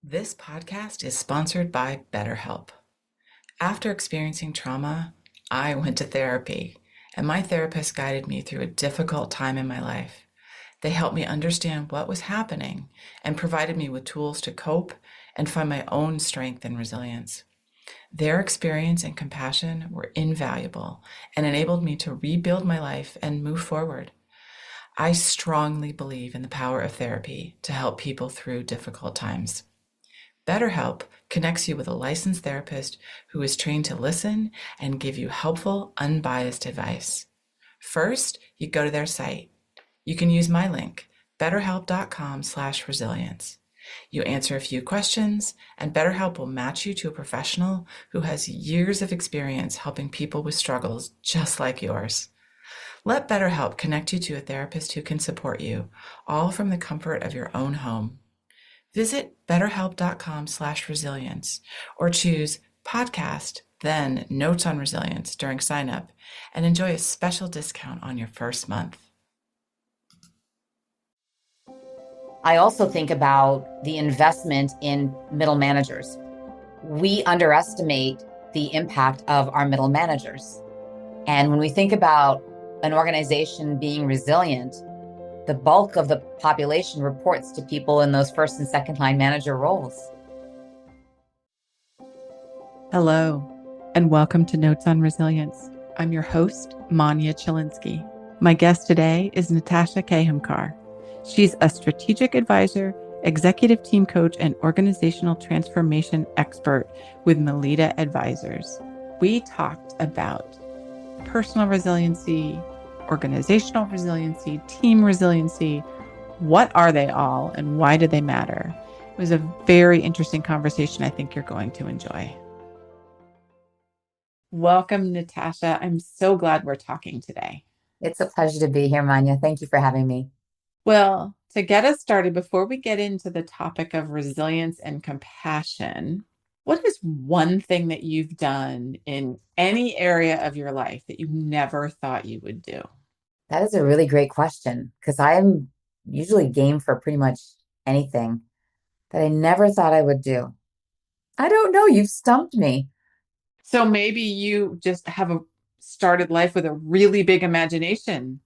This podcast is sponsored by BetterHelp. After experiencing trauma, I went to therapy, and my therapist guided me through a difficult time in my life. They helped me understand what was happening and provided me with tools to cope and find my own strength and resilience. Their experience and compassion were invaluable and enabled me to rebuild my life and move forward. I strongly believe in the power of therapy to help people through difficult times. BetterHelp connects you with a licensed therapist who is trained to listen and give you helpful, unbiased advice. First, you go to their site. You can use my link, betterhelp.com/resilience. You answer a few questions, and BetterHelp will match you to a professional who has years of experience helping people with struggles just like yours. Let BetterHelp connect you to a therapist who can support you, all from the comfort of your own home. Visit betterhelp.com/resilience or choose podcast, then notes on resilience during sign up and enjoy a special discount on your first month. I also think about the investment in middle managers. We underestimate the impact of our middle managers. And when we think about an organization being resilient, the bulk of the population reports to people in those first and second line manager roles. Hello, and welcome to Notes on Resilience. I'm your host, Manya Chilinsky. My guest today is Natasha Kehimkar. She's a strategic advisor, executive team coach, and organizational transformation expert with Melita Advisors. We talked about personal resiliency, organizational resiliency, team resiliency. What are they all and why do they matter? It was a very interesting conversation I think you're going to enjoy. Welcome, Natasha. I'm so glad we're talking today. It's a pleasure to be here, Manya. Thank you for having me. Well, to get us started, before we get into the topic of resilience and compassion, what is one thing that you've done in any area of your life that you never thought you would do? That is a really great question because I'm usually game for pretty much anything that I never thought I would do. I don't know. You've stumped me. So maybe you just have started life with a really big imagination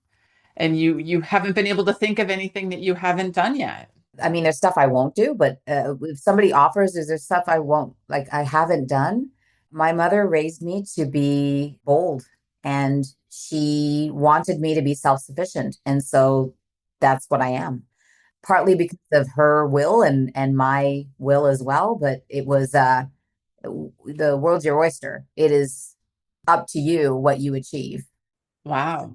and you haven't been able to think of anything that you haven't done yet. I mean, there's stuff I won't do, but if somebody offers, is there stuff I won't, like I haven't done? My mother raised me to be bold and she wanted me to be self-sufficient. And so that's what I am, partly because of her will and my will as well. But it was the world's your oyster. It is up to you what you achieve. Wow.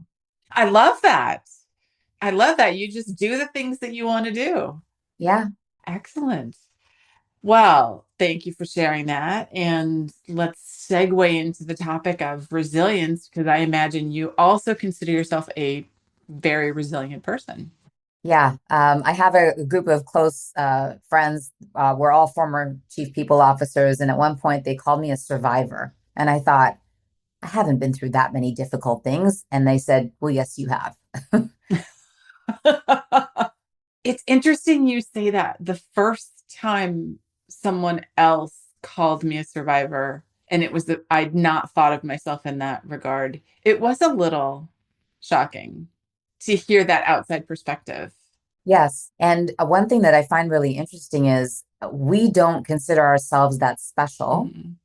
I love that. I love that. You just do the things that you want to do. Yeah. Excellent. Well, thank you for sharing that. And let's segue into the topic of resilience, because I imagine you also consider yourself a very resilient person. Yeah, I have a group of close friends. We're all former chief people officers. And at one point, they called me a survivor. And I thought, I haven't been through that many difficult things. And they said, well, yes, you have. It's interesting you say that. The first time someone else called me a survivor, and it was that I'd not thought of myself in that regard, it was a little shocking to hear that outside perspective. Yes. And one thing that I find really interesting is we don't consider ourselves that special Mhm.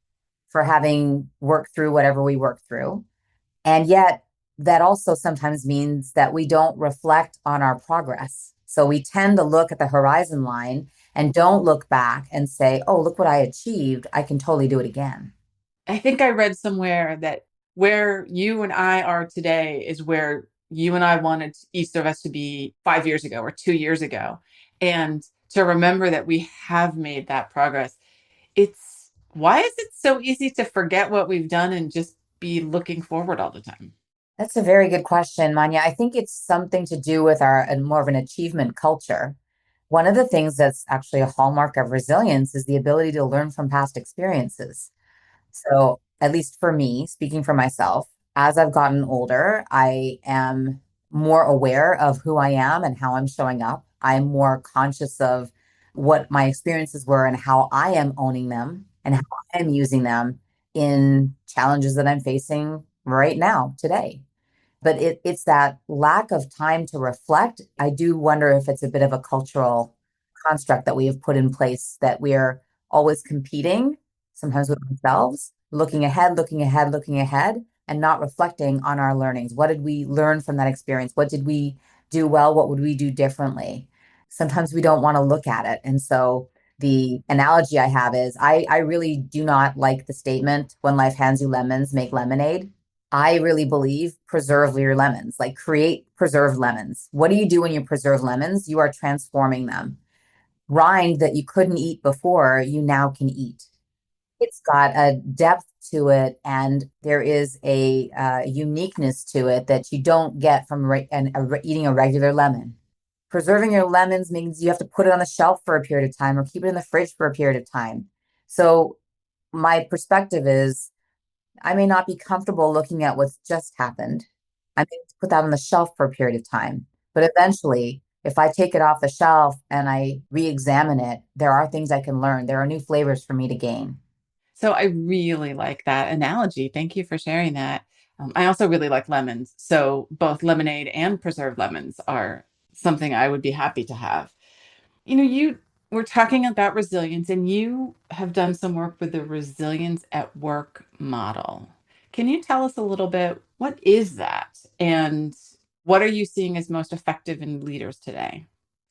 for having worked through whatever we worked through. And yet, that also sometimes means that we don't reflect on our progress. So we tend to look at the horizon line and don't look back and say, oh, look what I achieved. I can totally do it again. I think I read somewhere that where you and I are today is where you and I wanted each of us to be 5 years ago or 2 years ago. And to remember that we have made that progress. It's why is it so easy to forget what we've done and just be looking forward all the time? That's a very good question, Manya. I think it's something to do with our more of an achievement culture. One of the things that's actually a hallmark of resilience is the ability to learn from past experiences. So, at least for me, speaking for myself, as I've gotten older, I am more aware of who I am and how I'm showing up. I'm more conscious of what my experiences were and how I am owning them and how I am using them in challenges that I'm facing right now, today. But it's that lack of time to reflect. I do wonder if it's a bit of a cultural construct that we have put in place, that we are always competing, sometimes with ourselves, looking ahead, looking ahead, looking ahead, and not reflecting on our learnings. What did we learn from that experience? What did we do well? What would we do differently? Sometimes we don't want to look at it. And so the analogy I have is I really do not like the statement, when life hands you lemons, make lemonade. I really believe preserve your lemons, like create preserved lemons. What do you do when you preserve lemons? You are transforming them. Rind that you couldn't eat before, you now can eat. It's got a depth to it, and there is a uniqueness to it that you don't get from eating a regular lemon. Preserving your lemons means you have to put it on the shelf for a period of time or keep it in the fridge for a period of time. So my perspective is I may not be comfortable looking at what's just happened. I may put that on the shelf for a period of time. But eventually, if I take it off the shelf and I re-examine it, there are things I can learn. There are new flavors for me to gain. So I really like that analogy. Thank you for sharing that. I also really like lemons. So both lemonade and preserved lemons are something I would be happy to have. You were talking about resilience, and you have done some work with the resilience at work model. Can you tell us a little bit, what is that? And what are you seeing as most effective in leaders today?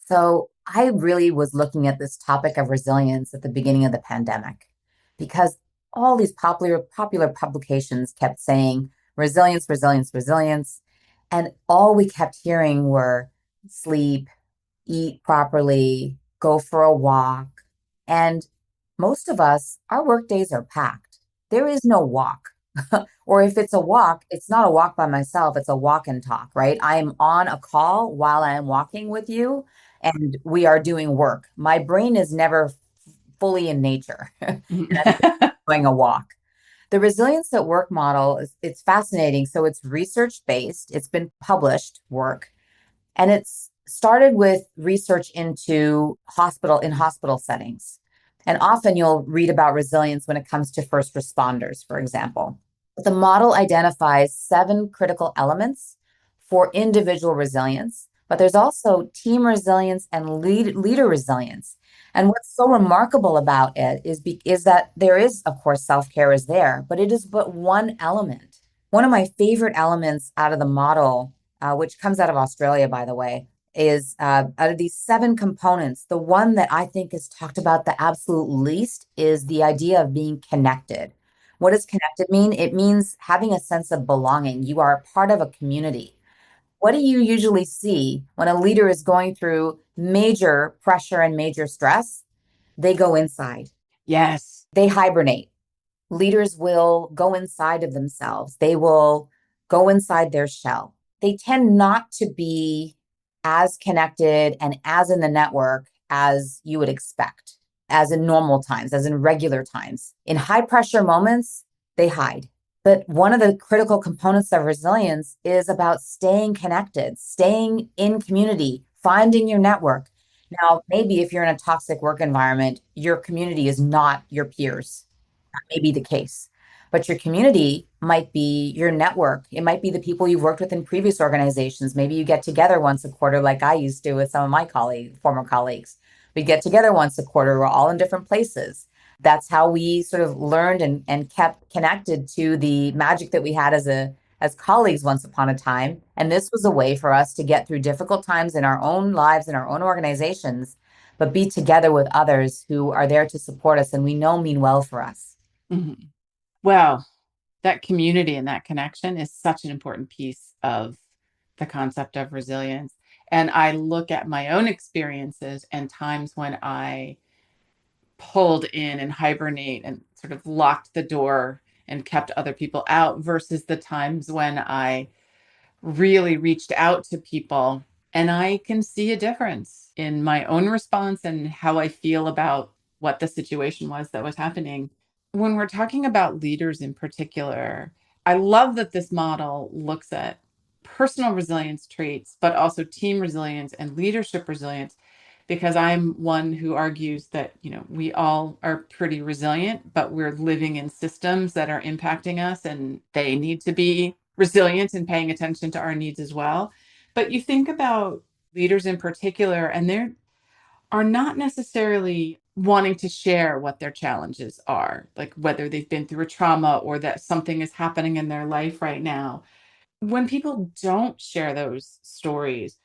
So I really was looking at this topic of resilience at the beginning of the pandemic because all these popular publications kept saying resilience, resilience, resilience. And all we kept hearing were sleep, eat properly, go for a walk. And most of us, our work days are packed. There is no walk. Or if it's a walk, it's not a walk by myself, it's a walk and talk, right? I am on a call while I am walking with you and we are doing work. My brain is never fully in nature. That's doing a walk. The resilience at work model is it's fascinating. So it's research based, it's been published work, and it's started with research into hospital settings. And often you'll read about resilience when it comes to first responders, for example. The model identifies 7 critical elements for individual resilience, but there's also team resilience and leader resilience. And what's so remarkable about it is that there is, of course, self-care is there, but it is but one element. One of my favorite elements out of the model, which comes out of Australia, by the way, is out of these 7 components, the one that I think is talked about the absolute least is the idea of being connected. What does connected mean? It means having a sense of belonging. You are a part of a community. What do you usually see when a leader is going through major pressure and major stress? They go inside, Yes. they hibernate. Leaders will go inside of themselves, they will go inside their shell. They tend not to be as connected and as in the network as you would expect, as in normal times, as in regular times. In high pressure moments, they hide. But one of the critical components of resilience is about staying connected, staying in community, finding your network. Now, maybe if you're in a toxic work environment, your community is not your peers. That may be the case. But your community might be your network. It might be the people you've worked with in previous organizations. Maybe you get together once a quarter, like I used to with some of my former colleagues. We get together once a quarter. We're all in different places. That's how we sort of learned and kept connected to the magic that we had as colleagues once upon a time. And this was a way for us to get through difficult times in our own lives, in our own organizations, but be together with others who are there to support us and we know mean well for us. Mm-hmm. Well, that community and that connection is such an important piece of the concept of resilience. And I look at my own experiences and times when I pulled in and hibernate and sort of locked the door and kept other people out versus the times when I really reached out to people. And I can see a difference in my own response and how I feel about what the situation was that was happening. When we're talking about leaders in particular, I love that this model looks at personal resilience traits, but also team resilience and leadership resilience, because I'm one who argues that, we all are pretty resilient, but we're living in systems that are impacting us, and they need to be resilient and paying attention to our needs as well. But you think about leaders in particular, and they're are not necessarily wanting to share what their challenges are, like whether they've been through a trauma or that something is happening in their life right now. When people don't share those stories,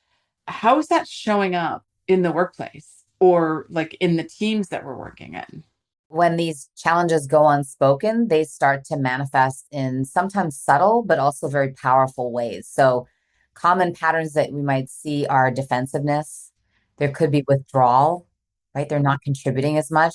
how is that showing up in the workplace or like in the teams that we're working in? When these challenges go unspoken, they start to manifest in sometimes subtle, but also very powerful ways. So, common patterns that we might see are defensiveness. There could be withdrawal, right? They're not contributing as much,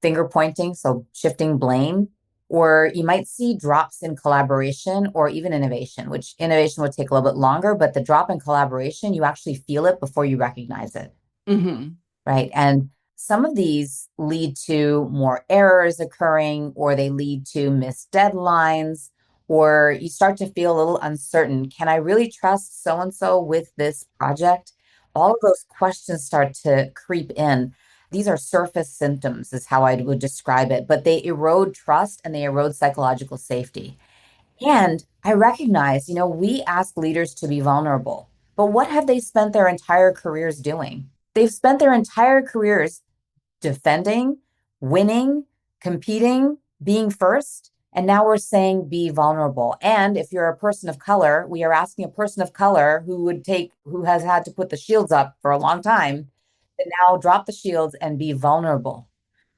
finger pointing, so shifting blame. Or you might see drops in collaboration or even innovation, which innovation would take a little bit longer, but the drop in collaboration, you actually feel it before you recognize it. Mm-hmm. Right? And some of these lead to more errors occurring, or they lead to missed deadlines, or you start to feel a little uncertain. Can I really trust so and so with this project? All of those questions start to creep in. These are surface symptoms, is how I would describe it, but they erode trust and they erode psychological safety. And I recognize, we ask leaders to be vulnerable, but what have they spent their entire careers doing? They've spent their entire careers defending, winning, competing, being first. And now we're saying be vulnerable. And if you're a person of color, we are asking a person of color who has had to put the shields up for a long time to now drop the shields and be vulnerable.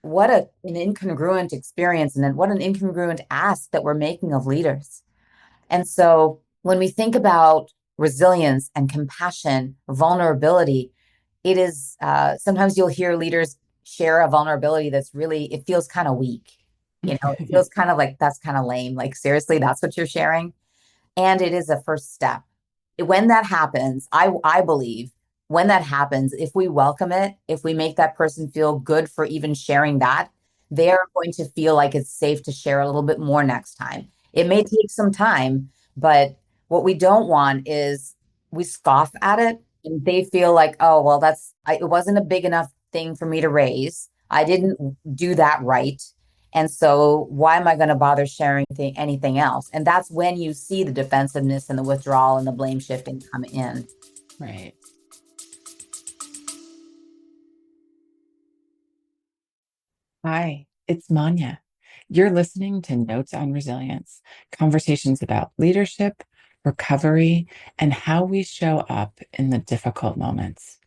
What an incongruent experience, and what an incongruent ask that we're making of leaders. And so when we think about resilience and compassion, vulnerability, it is sometimes you'll hear leaders share a vulnerability that's really, it feels kind of weak. It feels kind of like that's kind of lame. Like, seriously, that's what you're sharing. And it is a first step. When that happens, I believe when that happens, if we welcome it, if we make that person feel good for even sharing that, they're going to feel like it's safe to share a little bit more next time. It may take some time, but what we don't want is we scoff at it and they feel like, oh, well, it wasn't a big enough thing for me to raise. I didn't do that right. And so why am I going to bother sharing anything else? And that's when you see the defensiveness and the withdrawal and the blame shifting come in. Right. Hi, it's Manya. You're listening to Notes on Resilience, conversations about leadership, recovery, and how we show up in the difficult moments.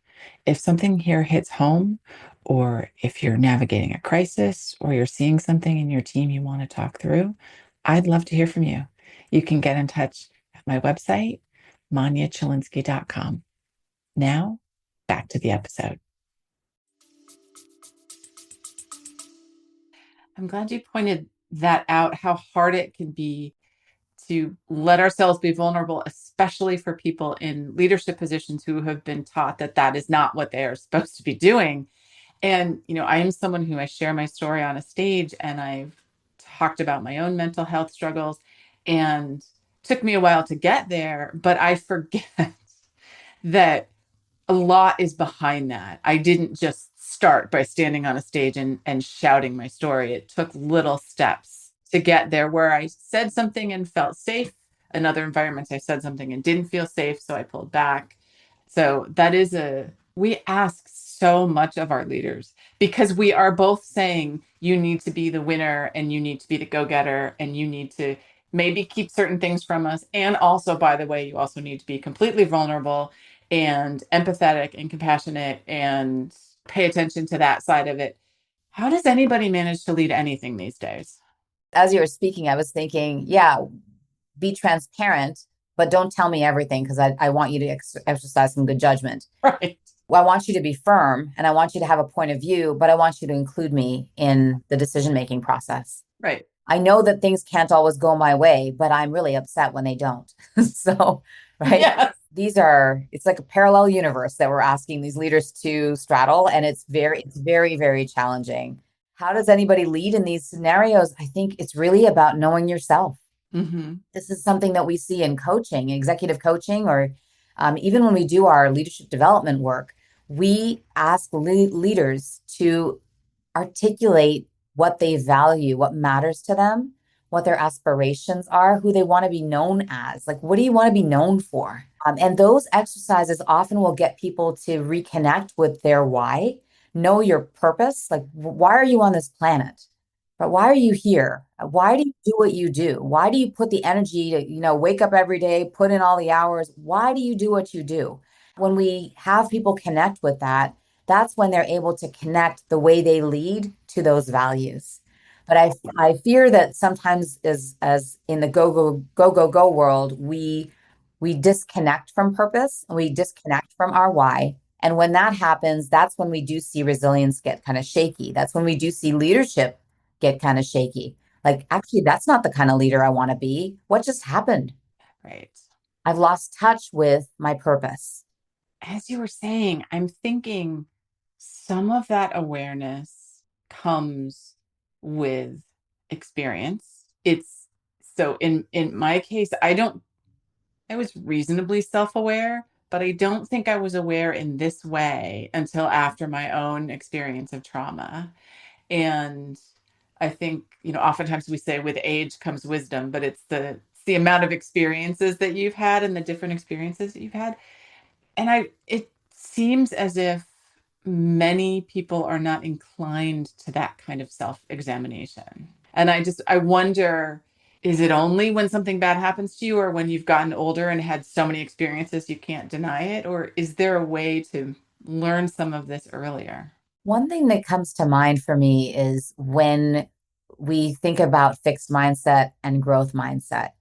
If something here hits home, or if you're navigating a crisis, or you're seeing something in your team you want to talk through, I'd love to hear from you. You can get in touch at my website, manyachilinsky.com. Now, back to the episode. I'm glad you pointed that out, how hard it can be to let ourselves be vulnerable, especially for people in leadership positions who have been taught that that is not what they are supposed to be doing. And, I am someone who I share my story on a stage, and I've talked about my own mental health struggles, and it took me a while to get there, but I forget that a lot is behind that. I didn't just start by standing on a stage and shouting my story. It took little steps to get there, where I said something and felt safe. In other environments, I said something and didn't feel safe, so I pulled back. So we ask so much of our leaders, because we are both saying you need to be the winner and you need to be the go-getter and you need to maybe keep certain things from us. And also, by the way, you also need to be completely vulnerable and empathetic and compassionate and pay attention to that side of it. How does anybody manage to lead anything these days? As you were speaking, I was thinking, yeah, be transparent, but don't tell me everything because I want you to exercise some good judgment. Right. Well, I want you to be firm and I want you to have a point of view, but I want you to include me in the decision-making process. Right. I know that things can't always go my way, but I'm really upset when they don't. So, right? Yes. It's like a parallel universe that we're asking these leaders to straddle, and it's very, very challenging. How does anybody lead in these scenarios? I think it's really about knowing yourself. Mm-hmm. This is something that we see in coaching, executive coaching, or even when we do our leadership development work. we ask leaders to articulate what they value, what matters to them, what their aspirations are, who they want to be known as. Like, what do you want to be known for? And those exercises often will get people to reconnect with their why, know your purpose. Like, why are you on this planet? But why are you here? Why do you do what you do? Why do you put the energy to, wake up every day, put in all the hours? Why do you do what you do? When we have people connect with that, that's when they're able to connect the way they lead to those values. But I fear that sometimes as in the go world, we disconnect from purpose and we disconnect from our why. And when that happens, that's when we do see resilience get kind of shaky. That's when we do see leadership get kind of shaky. Like, actually, that's not the kind of leader I want to be. What just happened? Right. I've lost touch with my purpose. As you were saying, I'm thinking some of that awareness comes with experience. It's so in my case, I was reasonably self-aware, but I don't think I was aware in this way until after my own experience of trauma. And I think, oftentimes we say with age comes wisdom, but it's the amount of experiences that you've had and the different experiences that you've had. And it seems as if many people are not inclined to that kind of self-examination. And I wonder, is it only when something bad happens to you or when you've gotten older and had so many experiences you can't deny it? Or is there a way to learn some of this earlier? One thing that comes to mind for me is when we think about fixed mindset and growth mindset.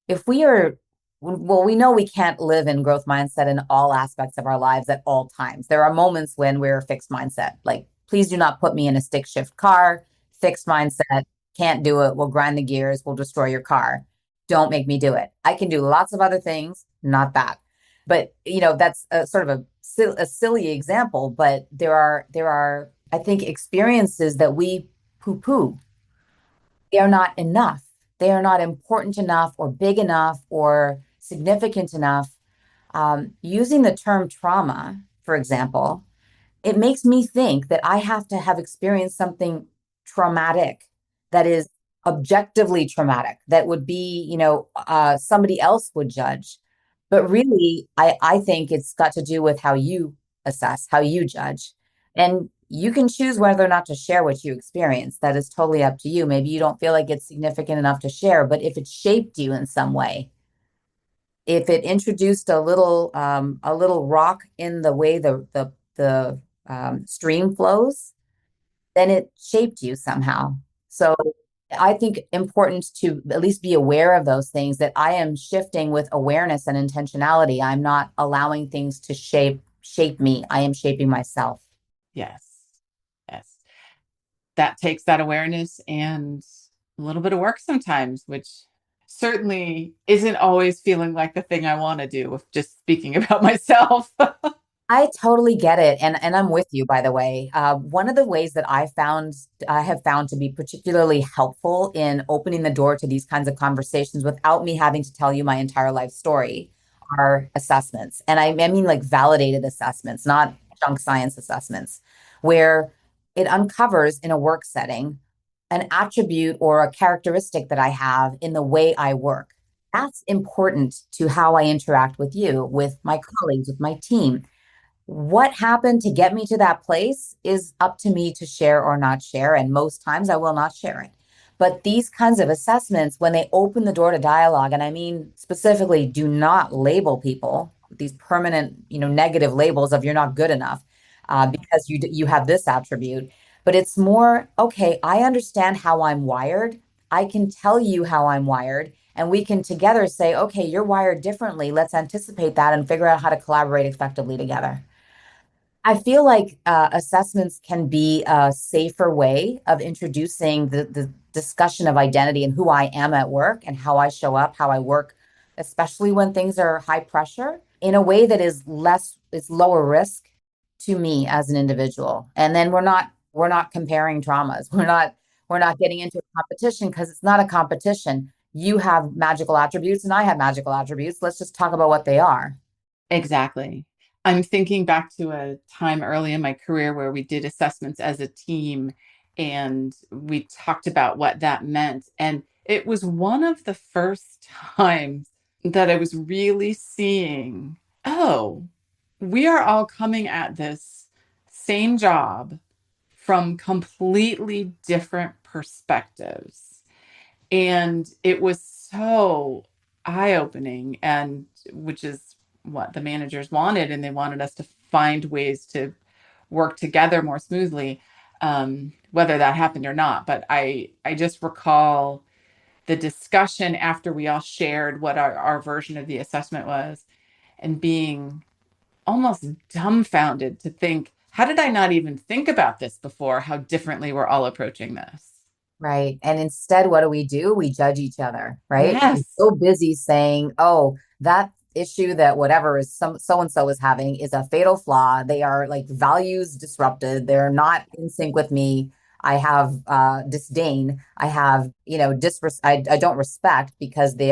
If we are, well, we know we can't live in growth mindset in all aspects of our lives at all times. There are moments when we're fixed mindset, like, please do not put me in a stick shift car, fixed mindset, can't do it, we'll grind the gears, we'll destroy your car. Don't make me do it. I can do lots of other things, not that. But, that's a sort of a silly example, but there are, I think, experiences that we poo poo. They are not enough. They are not important enough or big enough or significant enough. Using the term trauma, for example, it makes me think that I have to have experienced something traumatic that is objectively traumatic, that would be, somebody else would judge. But really, I think it's got to do with how you assess, how you judge. And you can choose whether or not to share what you experience. That is totally up to you. Maybe you don't feel like it's significant enough to share, but if it shaped you in some way, if it introduced a little rock in the way the stream flows, then it shaped you somehow. So I think important to at least be aware of those things, that I am shifting with awareness and intentionality. I'm not allowing things to shape me. I am shaping myself. Yes. Yes. That takes that awareness and a little bit of work sometimes, which certainly isn't always feeling like the thing I want to do, with just speaking about myself. I totally get it, and I'm with you, by the way. One of the ways that I have found to be particularly helpful in opening the door to these kinds of conversations without me having to tell you my entire life story are assessments, and I mean like validated assessments, not junk science assessments, where it uncovers in a work setting an attribute or a characteristic that I have in the way I work. That's important to how I interact with you, with my colleagues, with my team. What happened to get me to that place is up to me to share or not share. And most times I will not share it. But these kinds of assessments, when they open the door to dialogue, and I mean specifically, do not label people these permanent, negative labels of you're not good enough because you have this attribute. But it's more, okay, I understand how I'm wired. I can tell you how I'm wired. And we can together say, okay, you're wired differently. Let's anticipate that and figure out how to collaborate effectively together. I feel like assessments can be a safer way of introducing the discussion of identity and who I am at work and how I show up, how I work, especially when things are high pressure, in a way that is lower risk to me as an individual. And then we're not comparing traumas. We're not getting into a competition because it's not a competition. You have magical attributes and I have magical attributes. Let's just talk about what they are. Exactly. I'm thinking back to a time early in my career where we did assessments as a team and we talked about what that meant. And it was one of the first times that I was really seeing, oh, we are all coming at this same job from completely different perspectives. And it was so eye-opening, and which is what the managers wanted, and they wanted us to find ways to work together more smoothly, whether that happened or not. But I just recall the discussion after we all shared what our version of the assessment was, and being almost dumbfounded to think, how did I not even think about this before? How differently we're all approaching this. Right. And instead, what do? We judge each other, right? We're Yes. so busy saying, oh, that issue that whatever is some so and so is having is a fatal flaw. They are like values disrupted. They're not in sync with me. I have disdain. I have, I don't respect because they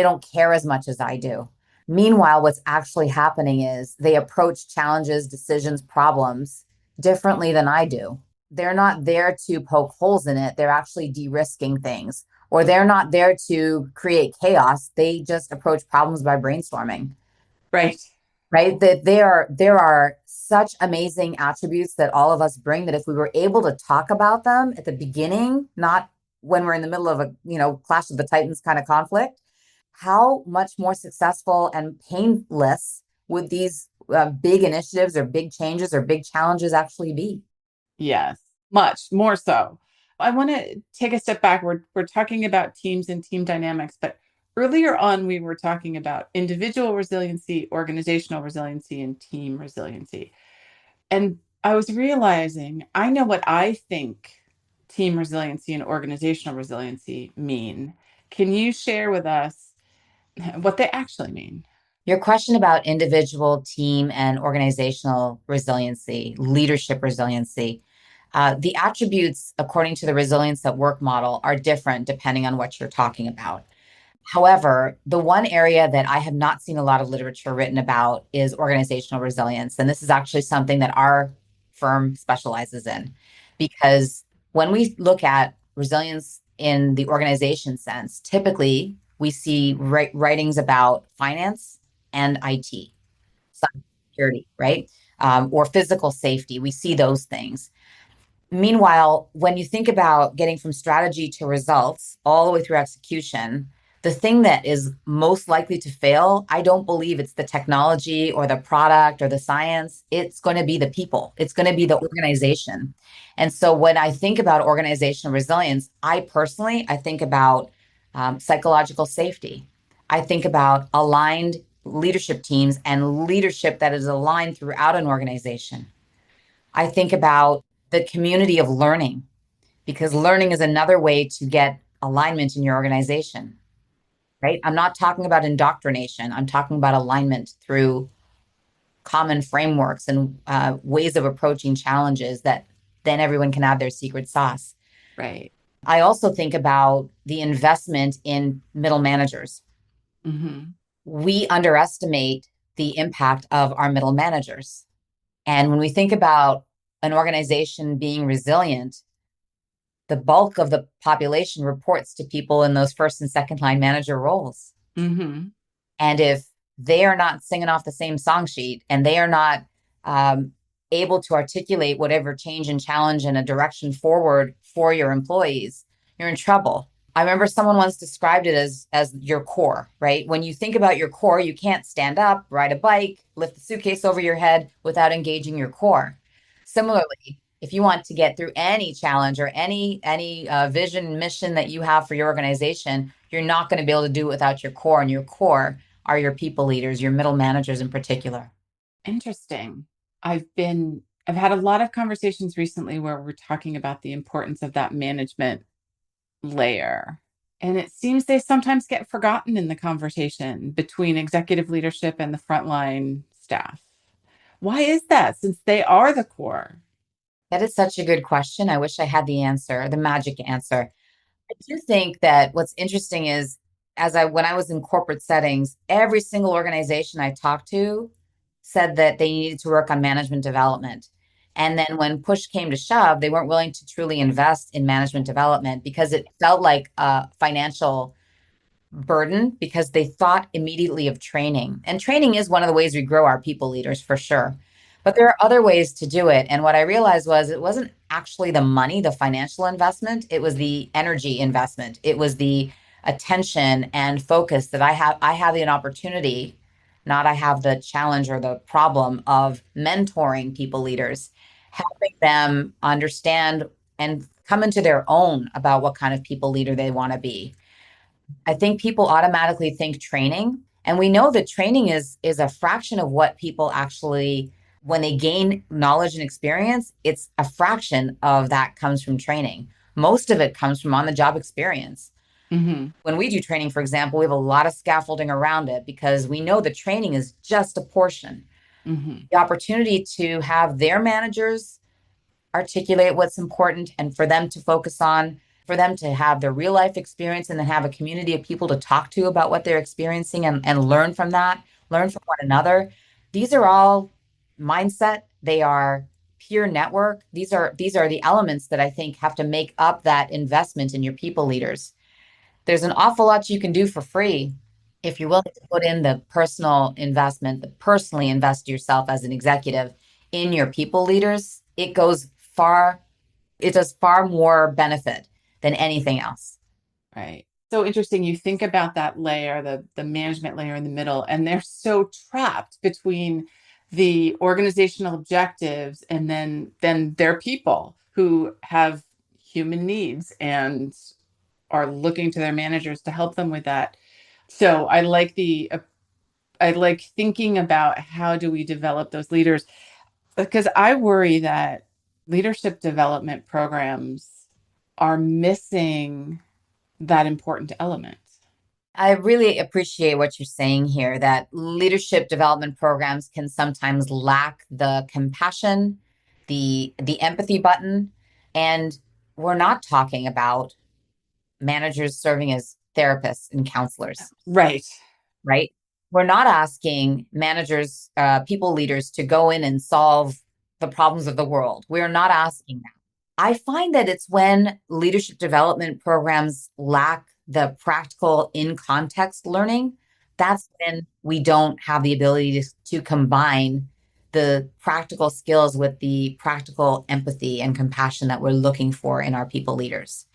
don't care as much as I do. Meanwhile, what's actually happening is they approach challenges, decisions, problems differently than I do. They're not there to poke holes in it. They're actually de-risking things, or they're not there to create chaos. They just approach problems by brainstorming, Right. right? That there are such amazing attributes that all of us bring that if we were able to talk about them at the beginning, not when we're in the middle of a, Clash of the Titans kind of conflict, how much more successful and painless would these big initiatives or big changes or big challenges actually be? Yes, much more so. I want to take a step back. We're talking about teams and team dynamics, but earlier on we were talking about individual resiliency, organizational resiliency, and team resiliency. And I was realizing I know what I think team resiliency and organizational resiliency mean. Can you share with us what they actually mean? Your question about individual, team, and organizational resiliency, leadership resiliency, the attributes according to the Resilience at Work model are different depending on what you're talking about. However, the one area that I have not seen a lot of literature written about is organizational resilience. And this is actually something that our firm specializes in because when we look at resilience in the organization sense, typically we see writings about finance and IT, cybersecurity, right? Or physical safety. We see those things. Meanwhile, when you think about getting from strategy to results all the way through execution, the thing that is most likely to fail, I don't believe it's the technology or the product or the science. It's going to be the people, it's going to be the organization. And so when I think about organizational resilience, I think about psychological safety. I think about aligned leadership teams and leadership that is aligned throughout an organization. I think about the community of learning because learning is another way to get alignment in your organization, right? I'm not talking about indoctrination. I'm talking about alignment through common frameworks and ways of approaching challenges that then everyone can have their secret sauce. Right. I also think about the investment in middle managers. Mm-hmm. We underestimate the impact of our middle managers. And when we think about an organization being resilient, the bulk of the population reports to people in those first and second line manager roles. Mm-hmm. And if they are not singing off the same song sheet and they are not um, able to articulate whatever change and challenge and a direction forward for your employees, you're in trouble. I remember someone once described it as your core, right? When you think about your core, you can't stand up, ride a bike, lift the suitcase over your head without engaging your core. Similarly, if you want to get through any challenge or any vision mission that you have for your organization, you're not going to be able to do it without your core. And your core are your people leaders, your middle managers in particular. Interesting. I've had a lot of conversations recently where we're talking about the importance of that management layer. And it seems they sometimes get forgotten in the conversation between executive leadership and the frontline staff. Why is that, since they are the core? That is such a good question. I wish I had the answer, the magic answer. I do think that what's interesting is when I was in corporate settings, every single organization I talked to said that they needed to work on management development. And then when push came to shove, they weren't willing to truly invest in management development because it felt like a financial burden because they thought immediately of training. And training is one of the ways we grow our people leaders for sure. But there are other ways to do it. And what I realized was it wasn't actually the money, the financial investment, it was the energy investment. It was the attention and focus that I have an opportunity, not I have the challenge or the problem of mentoring people leaders, helping them understand and come into their own about what kind of people leader they want to be. I think people automatically think training, and we know that training is a fraction of what people actually when they gain knowledge and experience, it's a fraction of that comes from training. Most of it comes from on the job experience. Mm-hmm. When we do training, for example, we have a lot of scaffolding around it because we know the training is just a portion. Mm-hmm. The opportunity to have their managers articulate what's important and for them to focus on, for them to have their real life experience and then have a community of people to talk to about what they're experiencing and learn from that, learn from one another. These are all mindset. They are peer network. These are the elements that I think have to make up that investment in your people leaders. There's an awful lot you can do for free if you're willing to put in the personal investment, the personally invest yourself as an executive in your people leaders. It does far more benefit than anything else. Right. So interesting. You think about that layer, the management layer in the middle, and they're so trapped between the organizational objectives and then their people who have human needs and are looking to their managers to help them with that. So I like thinking about how do we develop those leaders, because I worry that leadership development programs are missing that important element. I really appreciate what you're saying here that leadership development programs can sometimes lack the compassion, the empathy button, and we're not talking about managers serving as therapists and counselors, Right. right? We're not asking managers, people leaders to go in and solve the problems of the world. We're not asking that. I find that it's when leadership development programs lack the practical in context learning, that's when we don't have the ability to combine the practical skills with the practical empathy and compassion that we're looking for in our people leaders.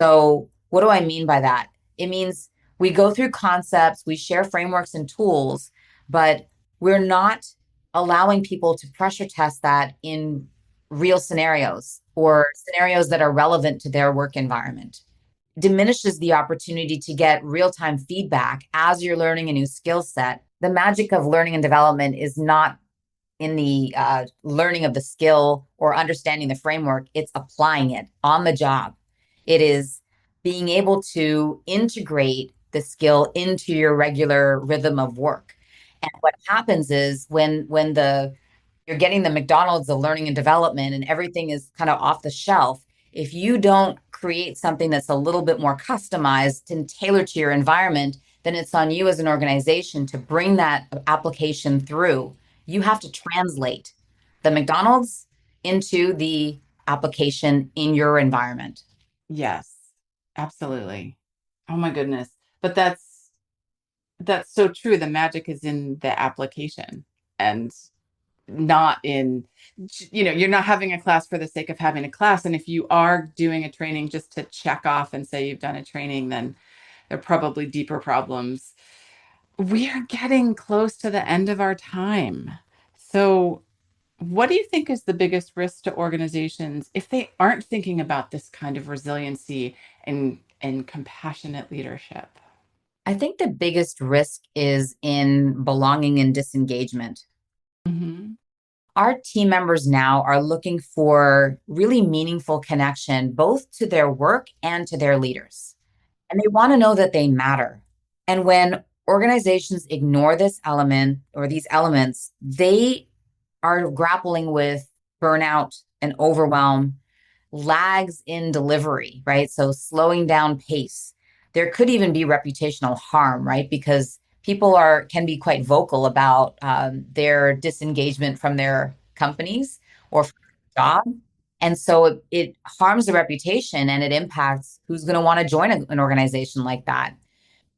So, what do I mean by that? It means we go through concepts, we share frameworks and tools, but we're not allowing people to pressure test that in real scenarios or scenarios that are relevant to their work environment. Diminishes the opportunity to get real time feedback as you're learning a new skill set. The magic of learning and development is not in the learning of the skill or understanding the framework, it's applying it on the job. It is being able to integrate the skill into your regular rhythm of work. And what happens is when the you're getting the McDonald's of learning and development and everything is kind of off the shelf, if you don't create something that's a little bit more customized and tailored to your environment, then it's on you as an organization to bring that application through. You have to translate the McDonald's into the application in your environment. Yes, absolutely. Oh my goodness. But that's so true. The magic is in the application and not in, you're not having a class for the sake of having a class. And if you are doing a training just to check off and say you've done a training, then there are probably deeper problems. We are getting close to the end of our time. So, what do you think is the biggest risk to organizations if they aren't thinking about this kind of resiliency and compassionate leadership? I think the biggest risk is in belonging and disengagement. Mm-hmm. Our team members now are looking for really meaningful connection, both to their work and to their leaders. And they want to know that they matter. And when organizations ignore this element or these elements, they are grappling with burnout and overwhelm, lags in delivery, right? So slowing down pace. There could even be reputational harm, right? Because people can be quite vocal about their disengagement from their companies or from their job. And so it harms the reputation and it impacts who's going to want to join an organization like that.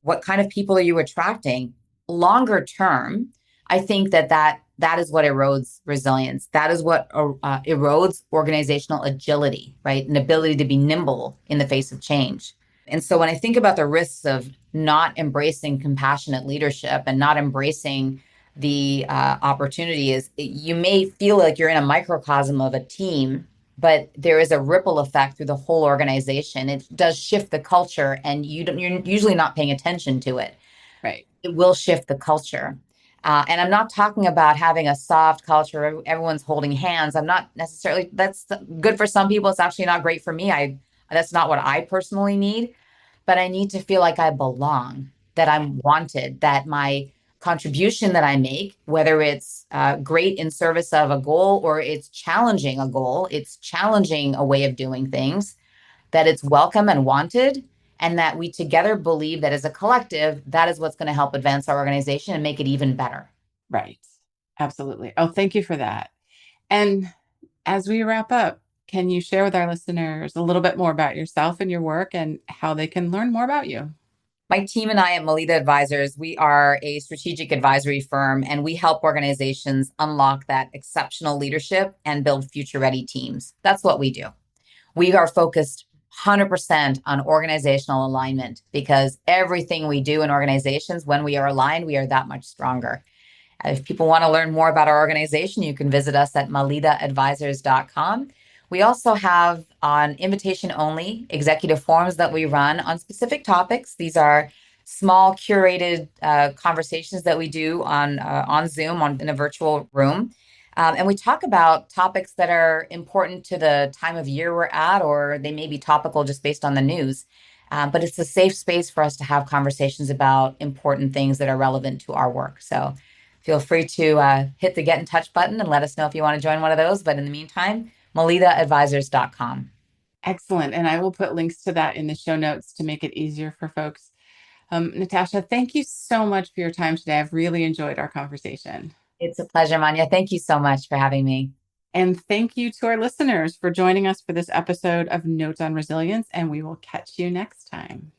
What kind of people are you attracting? Longer term, I think that is what erodes resilience. That is what erodes organizational agility, right? An ability to be nimble in the face of change. And so when I think about the risks of not embracing compassionate leadership and not embracing the opportunity, is you may feel like you're in a microcosm of a team, but there is a ripple effect through the whole organization. It does shift the culture, and you're usually not paying attention to it. Right. It will shift the culture. And I'm not talking about having a soft culture, everyone's holding hands. I'm not necessarily, that's good for some people. It's actually not great for me. That's not what I personally need, but I need to feel like I belong, that I'm wanted, that my contribution that I make, whether it's great in service of a goal or it's challenging a goal, it's challenging a way of doing things, that it's welcome and wanted, and that we together believe that as a collective, that is what's going to help advance our organization and make it even better. Right. Absolutely. Oh, thank you for that. And as we wrap up, can you share with our listeners a little bit more about yourself and your work and how they can learn more about you? My team and I at Melita Advisors, we are a strategic advisory firm, and we help organizations unlock that exceptional leadership and build future-ready teams. That's what we do. We are focused 100% on organizational alignment, because everything we do in organizations, when we are aligned, we are that much stronger. If people want to learn more about our organization, you can visit us at melitaadvisors.com. We also have on invitation only executive forums that we run on specific topics. These are small curated conversations that we do on Zoom in a virtual room. And we talk about topics that are important to the time of year we're at, or they may be topical just based on the news. But it's a safe space for us to have conversations about important things that are relevant to our work. So feel free to hit the get in touch button and let us know if you want to join one of those. But in the meantime, melitaadvisors.com. Excellent. And I will put links to that in the show notes to make it easier for folks. Natasha, thank you so much for your time today. I've really enjoyed our conversation. It's a pleasure, Manya. Thank you so much for having me. And thank you to our listeners for joining us for this episode of Notes on Resilience, and we will catch you next time.